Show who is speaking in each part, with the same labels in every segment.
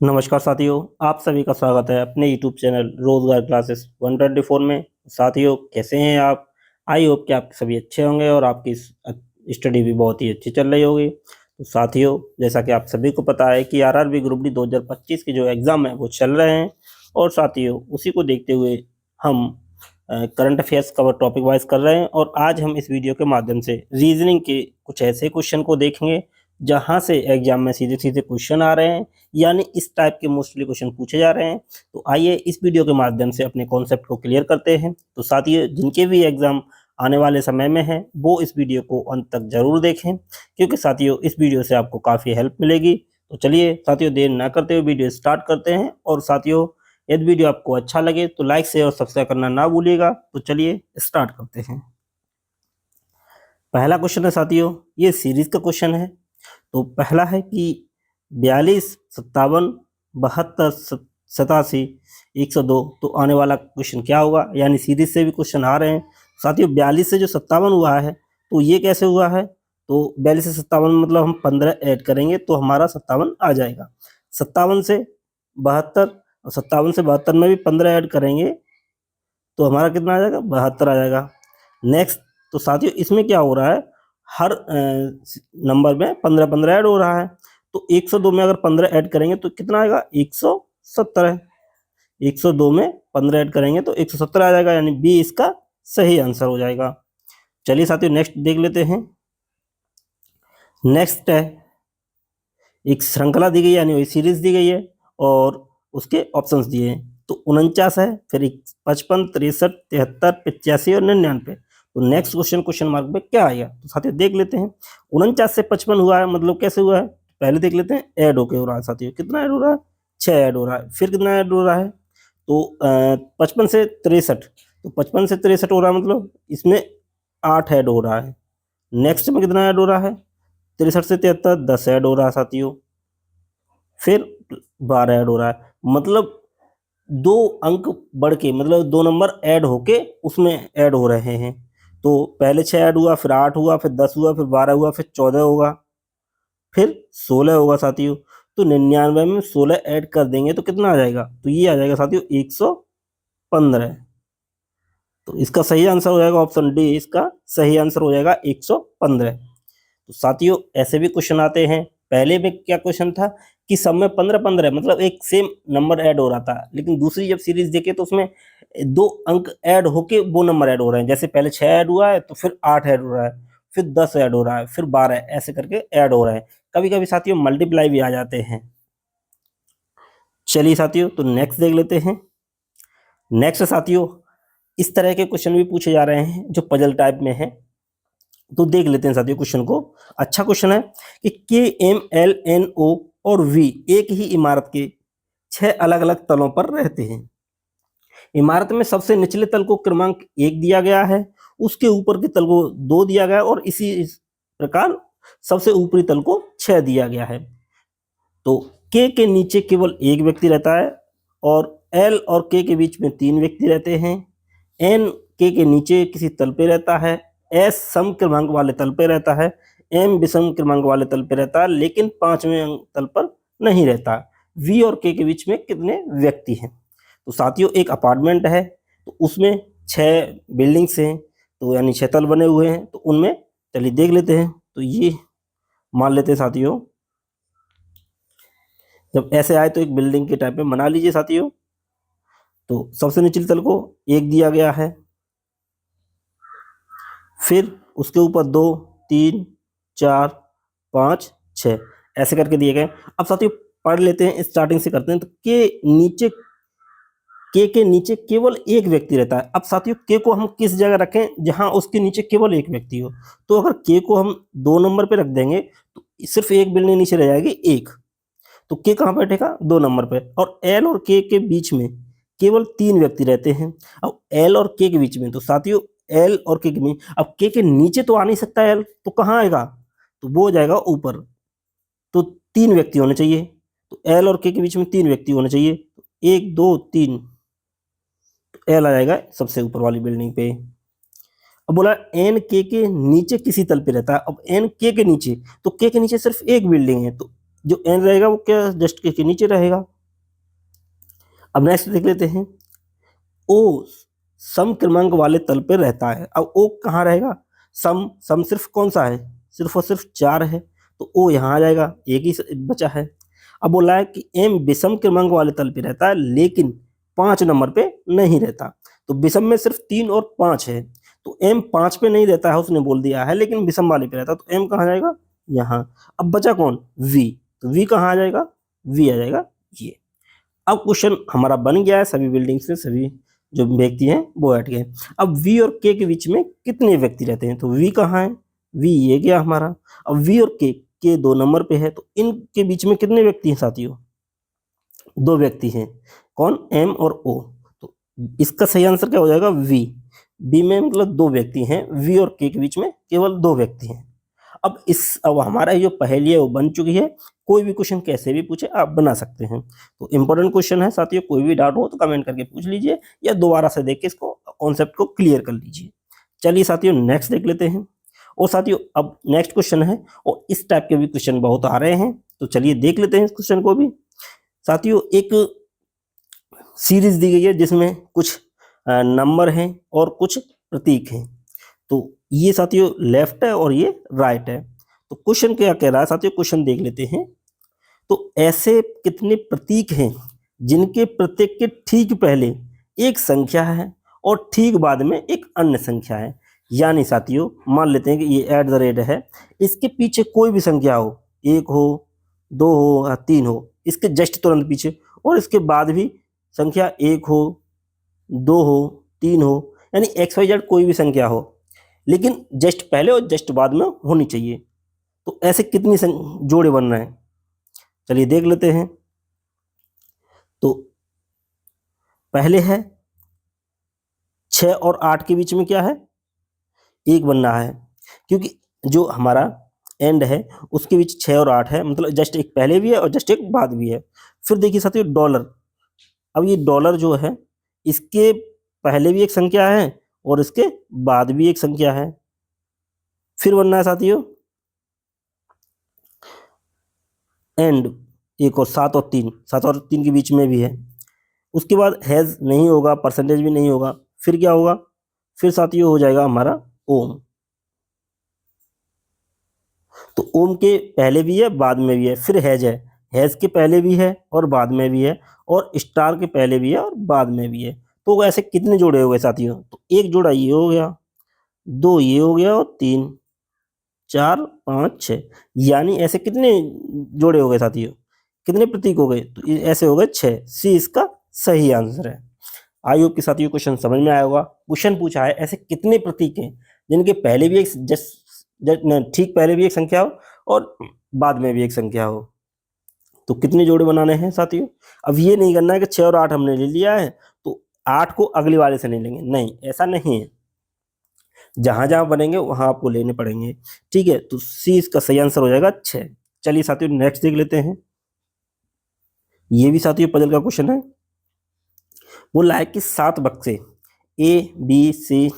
Speaker 1: नमस्कार साथियों, आप सभी का स्वागत है अपने यूट्यूब चैनल रोजगार क्लासेस 124 में। साथियों, कैसे हैं आप? आई होप कि आप सभी अच्छे होंगे और आपकी स्टडी भी बहुत ही अच्छी चल रही होगी। तो साथियों, जैसा कि आप सभी को पता है कि आरआरबी ग्रुप डी 2025 के जो एग्ज़ाम है वो चल रहे हैं। और साथियों, उसी को देखते हुए हम current affairs cover topic wise कर रहे हैं। और आज हम इस वीडियो के माध्यम से रीजनिंग के कुछ ऐसे क्वेश्चन को देखेंगे जहां से एग्जाम में सीधे सीधे क्वेश्चन आ रहे हैं, यानी इस टाइप के मोस्टली क्वेश्चन पूछे जा रहे हैं। तो आइए इस वीडियो के माध्यम से अपने कॉन्सेप्ट को क्लियर करते हैं। तो साथियों, जिनके भी एग्जाम आने वाले समय में है वो इस वीडियो को अंत तक जरूर देखें, क्योंकि साथियों इस वीडियो से आपको काफ़ी हेल्प मिलेगी। तो चलिए साथियों, देर ना करते हुए वीडियो स्टार्ट करते हैं। और साथियों, यदि वीडियो आपको अच्छा लगे तो लाइक शेयर और सब्सक्राइब करना ना भूलिएगा। तो चलिए स्टार्ट करते हैं। पहला क्वेश्चन है साथियों, ये सीरीज का क्वेश्चन है। तो पहला है कि 42, 57, 72, 87, 102। तो आने वाला क्वेश्चन क्या होगा? यानी सीरीज से भी क्वेश्चन आ रहे हैं साथियों। 42 से जो 57 हुआ है तो ये कैसे हुआ है? तो 42 से 57 मतलब हम 15 ऐड करेंगे तो हमारा 57 आ जाएगा। 57 से 72 और 57 से 72 में भी 15 ऐड करेंगे तो हमारा कितना आ जाएगा? 72 आ जाएगा। नेक्स्ट, तो साथियों इसमें क्या हो रहा है, हर नंबर में 15 15 ऐड हो रहा है। तो 102 में अगर 15 ऐड करेंगे तो कितना आएगा? 170 है। 102 में 15 ऐड करेंगे तो 170 आ जाएगा, यानी बी इसका सही आंसर हो जाएगा। चलिए साथियों, नेक्स्ट देख लेते हैं। नेक्स्ट है, एक श्रृंखला दी गई है, यानी वही सीरीज दी गई है और उसके ऑप्शंस दिए हैं। तो 49 है, फिर 55, 63, 73, 85 और 99। तो नेक्स्ट क्वेश्चन मार्क पे क्या आएगा? तो साथियों देख लेते हैं। 49 से 55 हुआ है, मतलब कैसे हुआ है? पहले देख लेते हैं, ऐड होके हो रहा है साथियों। कितना ऐड हो रहा है? 6 ऐड हो रहा है। फिर कितना ऐड हो रहा है? तो 55 से 63, तो 55 से 63 हो रहा है, मतलब इसमें 8 ऐड हो रहा है। नेक्स्ट में कितना ऐड हो रहा है? 63 से 73, 10 ऐड हो रहा है साथियों। फिर 12 ऐड हो रहा है, मतलब 2 अंक बढ़ के, मतलब 2 नंबर ऐड होके उसमें ऐड हो रहे हैं। तो पहले 6 ऐड हुआ, फिर 8 हुआ, फिर 10 हुआ, फिर 12 हुआ, फिर 14 होगा, फिर 16 होगा साथियों। तो 99 में 16 ऐड कर देंगे तो कितना आ जाएगा? तो ये आ जाएगा साथियों 115। तो इसका सही आंसर हो जाएगा ऑप्शन डी, इसका सही आंसर हो जाएगा 115। तो साथियों ऐसे भी क्वेश्चन आते हैं। पहले में क्या क्वेश्चन था कि सब में 15 15, मतलब एक सेम नंबर ऐड हो रहा था, लेकिन दूसरी जब सीरीज देखे तो उसमें 2 अंक ऐड होके वो नंबर ऐड हो रहे हैं। जैसे पहले 6 ऐड हुआ है, तो फिर 8 ऐड हो रहा है, फिर 10 ऐड हो रहा है, फिर 12, ऐसे करके ऐड हो रहे हैं। कभी कभी साथियों मल्टीप्लाई भी आ जाते हैं। चलिए साथियों, तो नेक्स्ट देख लेते हैं। नेक्स्ट साथियों, इस तरह के क्वेश्चन भी पूछे जा रहे हैं जो पजल टाइप में है। तो देख लेते हैं साथियों क्वेश्चन को। अच्छा क्वेश्चन है कि KMLNO और V एक ही इमारत के 6 अलग अलग तलों पर रहते हैं। इमारत में सबसे निचले तल को क्रमांक 1 दिया गया है, उसके ऊपर के तल को 2 दिया गया है और इसी प्रकार सबसे ऊपरी तल को 6 दिया गया है। तो K के नीचे केवल एक व्यक्ति रहता है और L और K के बीच में 3 व्यक्ति रहते हैं। N K के नीचे किसी तल पे रहता है। S सम क्रमांक वाले तल पे रहता है। M विषम क्रमांक वाले तल पे रहता है, लेकिन 5वें तल पर नहीं रहता। V और K के बीच में कितने व्यक्ति हैं? तो साथियों एक अपार्टमेंट है, तो उसमें 6 बिल्डिंग्स हैं, तो यानी 6 तल बने हुए हैं। तो उनमें चलिए देख लेते हैं। तो ये मान लेते हैं साथियों, जब ऐसे आए तो एक बिल्डिंग के टाइप में बना लीजिए साथियों। तो सबसे निचले तल को 1 दिया गया है, फिर उसके ऊपर 2, 3, 4, 5, 6 ऐसे करके दिए गए। अब साथियों पढ़ लेते हैं, स्टार्टिंग से करते हैं। तो के के नीचे केवल एक व्यक्ति रहता है। अब साथियों के को हम किस जगह रखें जहां उसके नीचे केवल एक व्यक्ति हो? तो अगर के को हम 2 नंबर पे रख देंगे तो सिर्फ एक बिल्डिंग नीचे रह जाएगी 1। तो के कहाँ बैठेगा? 2 नंबर पे। और एल और के बीच में केवल 3 व्यक्ति रहते हैं। अब एल और के बीच में, तो साथियों एल और के बीच, अब के नीचे तो आ नहीं सकता एल, तो कहाँ आएगा? तो वो हो जाएगा ऊपर। तो 3 व्यक्ति होने चाहिए। तो एल और के बीच में 3 व्यक्ति होने चाहिए। 1 2 3, तो एल आ जाएगा सबसे ऊपर वाली बिल्डिंग पे। अब बोला एन के नीचे किसी तल पे रहता है। अब एन के नीचे, तो के नीचे सिर्फ एक बिल्डिंग है, तो जो n रहेगा वो क्या जस्ट के नीचे रहेगा। अब नेक्स्ट देख लेते हैं, ओ सम क्रमांक वाले तल पे रहता है। अब ओ कहाँ रहेगा, सम सिर्फ कौन सा है, सिर्फ और सिर्फ 4 है, तो ओ यहाँ आ जाएगा, एक ही बचा है। अब बोला है कि एम विषम क्रमांक वाले तल पे रहता है लेकिन 5 नंबर पे नहीं रहता। तो विषम में सिर्फ 3 और 5 है, तो एम 5 पे नहीं रहता है उसने बोल दिया है, लेकिन विषम वाले पे रहता है, तो एम कहाँ जाएगा, यहाँ। अब बचा कौन, वी, तो वी कहाँ आ जाएगा, वी आ जाएगा ये। अब क्वेश्चन हमारा बन गया है, सभी बिल्डिंग से सभी जो व्यक्ति हैं वो बैठ गए। अब वी और के के बीच में कितने व्यक्ति रहते हैं, तो वी कहाँ है, वी ये गया हमारा। अब वी और के 2 नंबर पे है, तो इनके बीच में कितने व्यक्ति हैं साथियों, 2 व्यक्ति हैं, कौन, एम और ओ। तो इसका सही आंसर क्या हो जाएगा, वी। बी में मतलब 2 व्यक्ति हैं, वी और के बीच में केवल 2 व्यक्ति हैं। अब हमारा जो पहेली है वो बन चुकी है। कोई भी क्वेश्चन कैसे भी पूछे आप बना सकते हैं। तो इंपॉर्टेंट क्वेश्चन है साथियों, कोई भी डाउट हो तो कमेंट करके पूछ लीजिए या दोबारा से देख के इसको कॉन्सेप्ट को क्लियर कर लीजिए। चलिए साथियों नेक्स्ट देख लेते हैं। और साथियों अब नेक्स्ट क्वेश्चन है, और इस टाइप के भी क्वेश्चन बहुत आ रहे हैं, तो चलिए देख लेते हैं इस क्वेश्चन को भी। साथियों एक सीरीज दी गई है जिसमें कुछ नंबर हैं और कुछ प्रतीक हैं। तो ये साथियों लेफ्ट है और ये राइट है। तो क्वेश्चन क्या कह रहा है साथियों, क्वेश्चन देख लेते हैं। तो ऐसे कितने प्रतीक हैं जिनके प्रत्येक के ठीक पहले एक संख्या है और ठीक बाद में एक अन्य संख्या है। यानी साथियों मान लेते हैं कि ये @ है, इसके पीछे कोई भी संख्या हो, 1 हो, 2 हो या 3 हो, इसके जस्ट तुरंत पीछे, और इसके बाद भी संख्या 1 हो, 2 हो, 3 हो, यानी XYZ कोई भी संख्या हो, लेकिन जस्ट पहले और जस्ट बाद में होनी चाहिए। तो ऐसे कितनी जोड़े बन रहे हैं, चलिए देख लेते हैं। तो पहले है 6 और 8 के बीच में क्या है, 1 बन रहा है, क्योंकि जो हमारा एंड है उसके बीच 6 और 8 है, मतलब जस्ट एक पहले भी है और जस्ट एक बाद भी है। फिर देखिए साथियों डॉलर, अब ये डॉलर जो है इसके पहले भी एक संख्या है और इसके बाद भी एक संख्या है। फिर बनना है साथियों एंड, एक और 7 और 3, 7 और 3 के बीच में भी है। उसके बाद हैज नहीं होगा, परसेंटेज भी नहीं होगा, फिर क्या होगा, फिर साथियों हो जाएगा हमारा ओम। तो ओम के पहले भी है बाद में भी है। फिर हैज है, हैज के पहले भी है और बाद में भी है, और स्टार के पहले भी है और बाद में भी है। तो ऐसे कितने जोड़े हो गए साथियों, तो एक जोड़ा ये हो गया, 2 ये हो गया, और 3, 4, 5, 6, यानी ऐसे कितने जोड़े हो गए साथियों, कितने प्रतीक हो गए, तो ऐसे हो गए 6। सी इसका सही आंसर है। आई होप कि साथियों क्वेश्चन समझ में आया होगा। क्वेश्चन पूछा है ऐसे कितने प्रतीक हैं जिनके पहले भी एक ठीक पहले भी एक संख्या हो और बाद में भी एक संख्या हो, तो कितने जोड़े बनाने हैं साथियों। अब ये नहीं करना है कि 6 और 8 हमने ले लिया है तो 8 को अगले वाले से नहीं लेंगे, नहीं ऐसा नहीं है, जहां जहां बनेंगे वहां आपको लेने पड़ेंगे। ठीक है, तो सी इसका सही आंसर हो जाएगा 6। चलिए साथियों नेक्स्ट देख लेते हैं। ये भी साथियों पजल का क्वेश्चन है। बोला है कि 7 बक्से ABCDEFG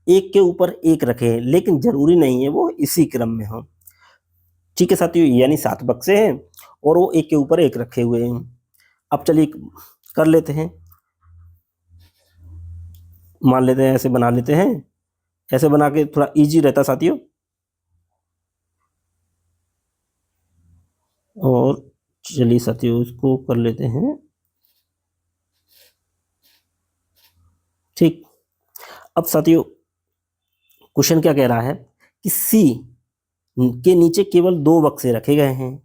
Speaker 1: एक के ऊपर एक रखे हैं, लेकिन जरूरी नहीं है वो इसी क्रम में हो। ठीक है साथियों, यानी 7 बक्से हैं और वो एक के ऊपर एक रखे हुए हैं। अब चलिए कर लेते हैं, मान लेते हैं ऐसे बना लेते हैं, ऐसे बना के थोड़ा इजी रहता साथियों। और चलिए साथियों इसको कर लेते हैं। ठीक, अब साथियों क्वेश्चन क्या कह रहा है कि सी के नीचे केवल 2 बक्से रखे गए हैं।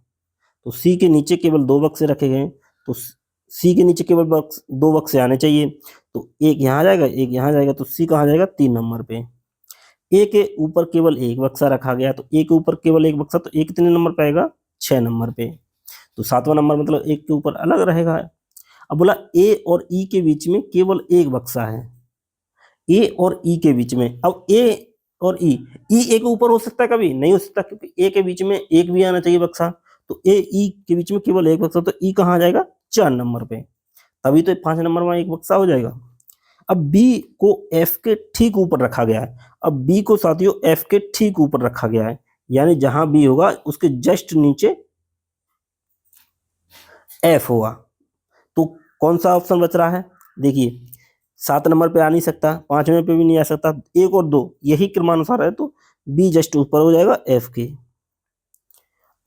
Speaker 1: तो सी के नीचे केवल 2 बक्से रखे गए हैं, तो सी के नीचे केवल 2 बक्से आने चाहिए। तो एक यहाँ आ जाएगा, एक यहाँ जाएगा, तो सी कहाँ जाएगा, 3 नंबर पे। ए के ऊपर केवल एक बक्सा रखा गया, तो ए के ऊपर केवल एक बक्सा, तो ए कितने नंबर पे आएगा, 6 नंबर पे। तो 7वां नंबर मतलब एक के ऊपर अलग रहेगा। अब बोला ए और ई के बीच में केवल एक बक्सा है, ए और ई के बीच में। अब ए और ई ए के ऊपर हो सकता है, कभी नहीं हो सकता, क्योंकि ए के बीच में एक भी आना चाहिए बक्सा। तो ए ई के बीच में केवल एक बक्सा, तो ई कहाँ जाएगा, 4 नंबर पे, तभी तो 5 नंबर में एक बक्सा हो जाएगा। अब बी को एफ के ठीक ऊपर रखा गया है। अब बी को साथियों एफ के ठीक ऊपर रखा गया है, यानी जहां बी होगा उसके जस्ट नीचे एफ होगा। तो कौन सा ऑप्शन बच रहा है? देखिए 7 नंबर पे आ नहीं सकता, 5वें पे भी नहीं आ सकता, 1 और 2 यही क्रमानुसार है, तो बी जस्ट ऊपर हो जाएगा एफ के।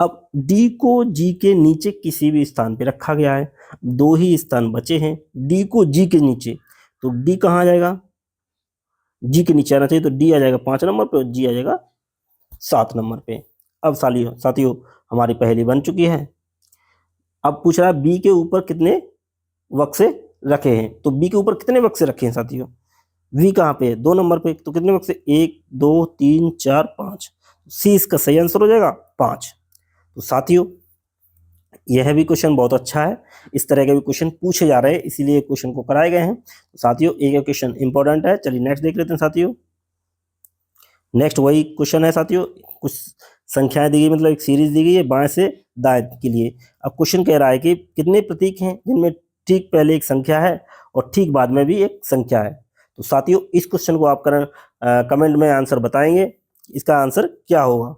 Speaker 1: अब डी को जी के नीचे किसी भी स्थान पे रखा गया है, 2 ही स्थान बचे हैं डी को जी के नीचे, तो डी कहाँ आ जाएगा? जी के नीचे आना चाहिए, तो डी आ जाएगा 5 नंबर पे और जी आ जाएगा 7 नंबर पे। अब साथियों हमारी पहेली बन चुकी है। अब पूछ रहा है बी के ऊपर कितने बक्से रखे हैं, तो बी के ऊपर कितने बक्से रखे हैं साथियों? वी कहाँ पे है? 2 नंबर पे, तो कितने बक्से? 1 2 3 4 5। सी इसका सही आंसर हो जाएगा 5। तो साथियों यह भी क्वेश्चन बहुत अच्छा है, इस तरह के भी क्वेश्चन पूछे जा रहे हैं, इसीलिए क्वेश्चन को कराए गए हैं। तो साथियों एक क्वेश्चन इंपॉर्टेंट है, चलिए नेक्स्ट देख लेते हैं साथियों। नेक्स्ट वही क्वेश्चन है साथियों, कुछ संख्याएं दी गई, मतलब एक सीरीज दी गई है बाएं से दाएं के लिए। अब क्वेश्चन कह रहा है कि कितने प्रतीक हैं जिनमें ठीक पहले एक संख्या है और ठीक बाद में भी एक संख्या है। तो साथियों इस क्वेश्चन को आप कमेंट में आंसर बताएंगे, इसका आंसर क्या होगा।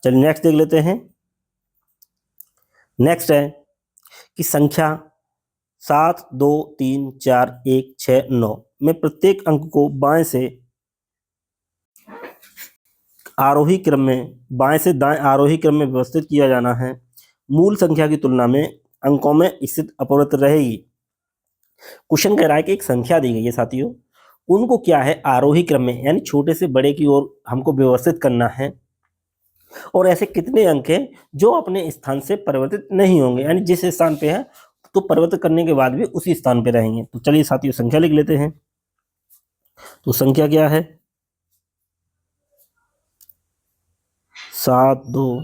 Speaker 1: चलिए नेक्स्ट देख लेते हैं। नेक्स्ट है कि संख्या 7 2 3 4 1 6 9 में प्रत्येक अंक को बाएं से आरोही क्रम में, बाएं से दाएं आरोही क्रम में व्यवस्थित किया जाना है। मूल संख्या की तुलना में अंकों में स्थित अपरिवर्तित रहेगी। क्वेश्चन कह रहा है कि एक संख्या दी गई है साथियों, उनको क्या है आरोही क्रम में, यानी छोटे से बड़े की ओर हमको व्यवस्थित करना है, और ऐसे कितने अंक हैं जो अपने स्थान से परिवर्तित नहीं होंगे, यानी जिस स्थान पे है तो परिवर्तित करने के बाद भी उसी स्थान पे रहेंगे। तो चलिए साथियों संख्या लिख लेते हैं। तो संख्या क्या है? 7 2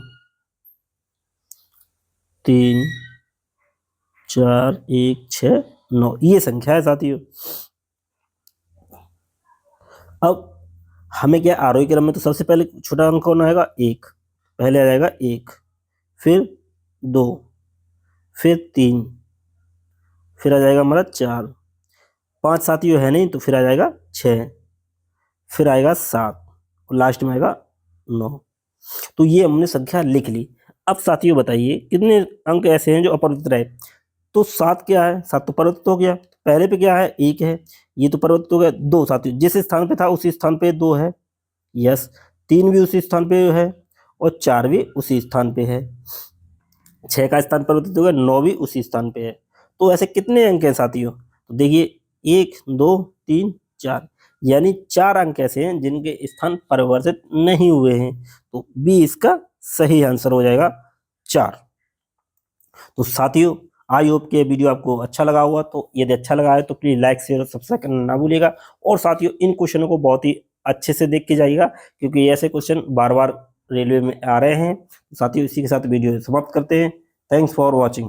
Speaker 1: 3 4 1 6 9 ये संख्या है साथियों। अब हमें क्या आरोही क्रम में, तो सबसे पहले छोटा अंक कौन आएगा? 1, पहले आ जाएगा 1, फिर 2, फिर 3, फिर आ जाएगा हमारा 4, 5 साथियों है नहीं तो फिर आ जाएगा 6, फिर आएगा 7 और लास्ट में आएगा 9। तो ये हमने संख्या लिख ली। अब साथियों बताइए कितने अंक ऐसे हैं जो अपरिवर्तित रहे? तो 7 क्या है? 7 तो परिवर्तित हो गया। पहले पे क्या है? 1 है, ये तो परिवर्तित हो गया। 2 साथियों जिस स्थान पे था उसी स्थान पे 2 है, यस। 3 भी उसी स्थान पे है और 4 भी उसी स्थान पे है। 6 का स्थान परिवर्तित हो गया, 9 भी उसी स्थान पे है। तो ऐसे कितने अंक हैं साथियों? तो देखिए 1 2 3 4, यानी 4 अंक ऐसे हैं जिनके स्थान परिवर्तित नहीं हुए हैं। तो बी इसका सही आंसर हो जाएगा 4। तो साथियों आई होप कि वीडियो आपको अच्छा लगा होगा, तो यदि अच्छा लगा है तो प्लीज लाइक शेयर और सब्सक्राइब करना ना भूलिएगा। और साथियों इन क्वेश्चनों को बहुत ही अच्छे से देख के जाइएगा, क्योंकि ऐसे क्वेश्चन बार बार रेलवे में आ रहे हैं। साथियों इसी के साथ वीडियो समाप्त करते हैं। Thanks for watching.